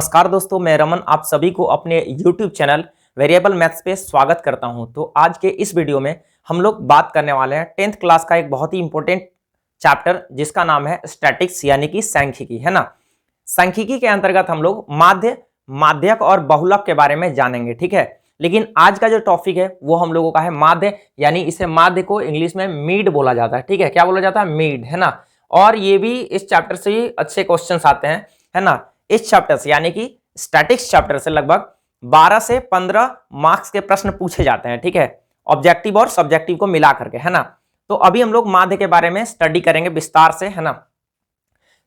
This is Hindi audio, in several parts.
नमस्कार दोस्तों, मैं रमन आप सभी को अपने YouTube चैनल वेरिएबल मैथ्स पे स्वागत करता हूं। तो आज के इस वीडियो में हम लोग बात करने वाले हैं 10th क्लास का एक बहुत ही इंपॉर्टेंट चैप्टर जिसका नाम है स्टैटिक्स यानी कि सांख्यिकी, है ना। सांख्यिकी के अंतर्गत हम लोग माध्य, माध्यक और बहुलक के बारे में जानेंगे, ठीक है। लेकिन आज का जो टॉपिक है वो हम लोगों का है माध्य, यानी इसे माध्य को इंग्लिश में मीड बोला जाता है, ठीक है। क्या बोला जाता है? मीड, है ना। और ये भी इस चैप्टर से ही अच्छे क्वेश्चन आते हैं, है ना। इस चैप्टर से यानी कि स्टैटिक्स चैप्टर से लगभग 12 से 15 मार्क्स के प्रश्न पूछे जाते हैं, ठीक है। ऑब्जेक्टिव और सब्जेक्टिव को मिला करके, है ना। तो अभी हम लोग माध्य के बारे में स्टडी करेंगे विस्तार से, है ना।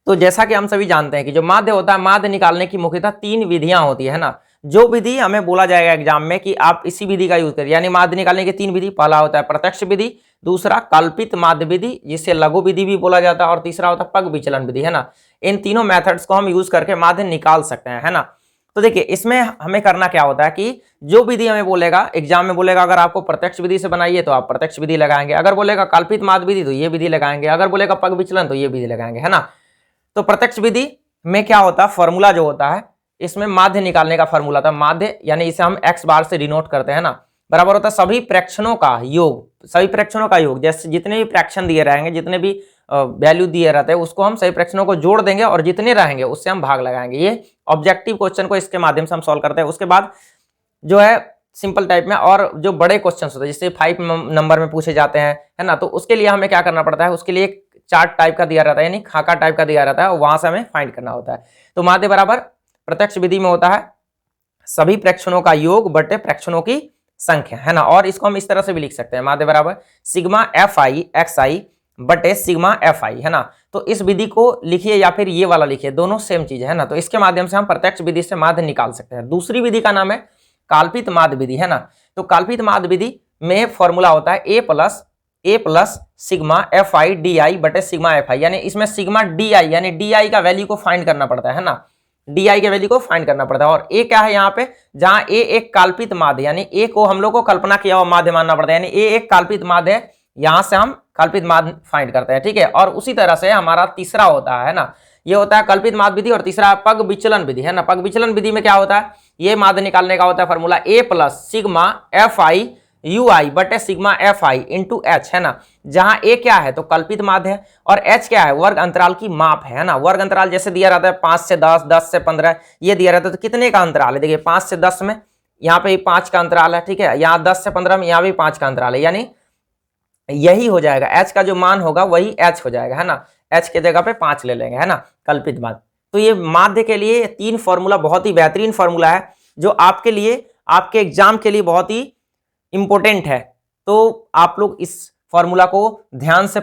तो जैसा कि हम सभी जानते हैं कि जो माध्य होता है, माध्य निकालने की मुख्यतः 3 विधियां होती है ना। जो विधि हमें बोला जाएगा एग्जाम में कि आप इसी विधि का यूज करिए, यानी माध्य निकालने की 3 विधि। पहला होता है प्रत्यक्ष विधि, दूसरा कल्पित माध्य विधि जिसे लघु विधि भी बोला जाता है, और तीसरा होता है पग विचलन विधि, है ना। इन तीनों मेथड्स को हम यूज करके माध्य निकाल सकते हैं, है ना। तो देखिए इसमें हमें करना क्या होता है कि जो विधि हमें बोलेगा एग्जाम में, बोलेगा अगर आपको प्रत्यक्ष विधि से बनाइए तो आप प्रत्यक्ष विधि लगाएंगे, अगर बोलेगा कल्पित माध्य विधि तो ये विधि लगाएंगे, अगर बोलेगा पग विचलन तो ये विधि लगाएंगे, है ना। तो प्रत्यक्ष विधि में क्या होता है, फॉर्मूला जो होता है इसमें माध्य निकालने का फॉर्मूला था। माध्य यानी इसे हम x बार से डिनोट करते हैं ना, बराबर होता है सभी प्रेक्षणों का योग। सभी प्रेक्षणों का योग, जैसे जितने भी प्रेक्षण दिए रहेंगे, जितने भी वैल्यू दिए रहते हैं उसको हम सभी प्रेक्षणों को जोड़ देंगे और जितने रहेंगे उससे हम भाग लगाएंगे। ये ऑब्जेक्टिव क्वेश्चन को इसके माध्यम से हम सॉल्व करते हैं। उसके बाद जो है सिंपल टाइप में और जो बड़े क्वेश्चन होते हैं जैसे 5 नंबर में पूछे जाते हैं, है ना। तो उसके लिए हमें क्या करना पड़ता है, उसके लिए एक चार्ट टाइप का दिया रहता है, यानी खाका टाइप का दिया रहता है, वहां से हमें फाइंड करना होता है। तो माध्य बराबर प्रत्यक्ष विधि में होता है सभी प्रेक्षणों का योग बटे प्रेक्षणों की संख्या, है ना। और इसको हम इस तरह से भी लिख सकते हैं, माध्य बराबर सिग्मा एफ आई एक्स आई बटे सिग्मा एफ आई, है ना। तो इस विधि को लिखिए या फिर ये वाला लिखिए, दोनों सेम चीज है ना। तो इसके माध्यम से हम प्रत्यक्ष विधि से माध्य निकाल सकते हैं। दूसरी विधि का नाम है काल्पित माध्य विधि, है ना। तो काल्पित माध्य विधि में फॉर्मूला होता है A plus sigma F I D I बटे सिग्मा एफ आई, यानी इसमें सिग्मा डी आई यानी डी आई का वैल्यू को फाइंड करना पड़ता है ना। डी आई के वैल्यू को फाइंड करना पड़ता है। और ए क्या है यहाँ पे, जहां ए एक काल्पित माध्य, यानी ए को हम लोग को कल्पना किया हुआ माध्य मानना पड़ता है, यानी ए एक काल्पित माध्य है, यहां से हम कल्पित माध्य फाइंड करते हैं, ठीक है। और उसी तरह से हमारा तीसरा होता है ना, ये होता है कल्पित माध्य विधि, और तीसरा पग विचलन विधि, है ना। पग विचलन विधि में क्या होता है, ये माध्य निकालने का होता है formula A plus sigma F I U I बटे sigma F I into H, है ना। जहां ए क्या है तो कल्पित माध्य है, और एच क्या है वर्ग अंतराल की माप है ना। वर्ग अंतराल जैसे दिया रहता है 5 से 10, 10 से 15, ये दिया रहता है। तो कितने का अंतराल है, देखिए 5 से 10 में यहाँ पे 5 का अंतराल है, ठीक है। यहाँ 10 से 15 में यहाँ भी 5 का अंतराल है, यानी यही हो जाएगा, एच का जो मान होगा वही एच हो जाएगा, है ना। एच के जगह पे 5 ले लेंगे, है ना, कल्पित माध्य। तो ये माध्य के लिए 3 फॉर्मूला बहुत ही बेहतरीन फॉर्मूला है, जो आपके लिए आपके एग्जाम के लिए बहुत ही इंपॉर्टेंट है। तो आप लोग इस फॉर्मूला को ध्यान से